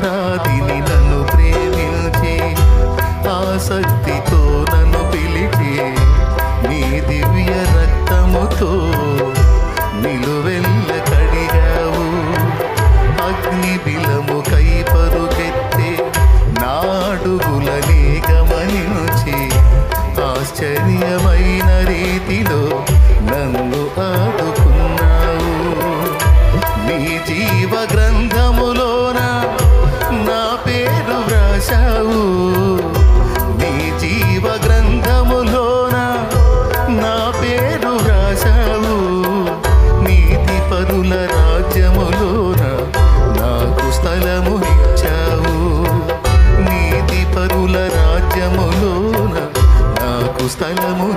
రాధిని నన్ను ప్రేమించే ఆసక్తితో నన్ను పిలిచే నీ దివ్య రక్తముతో నిలువెల్ల కడిగావు. అగ్ని బిలము కై పరుగెత్తే నాడుగులనే గమనించి ఆశ్చర్యమైన రీతిలో నన్ను ఆదుకున్నావు. నీ జీవ గ్రంథములోన నా పేరు వ్రాశావు. నీ జీవ గ్రంథములోన నా పేరు వ్రాశావు. నీతి పరుల రాజ్యములోన నాకు స్థలమునిచ్చావు. నీతి పరుల రాజ్యములోన నాకు స్థలము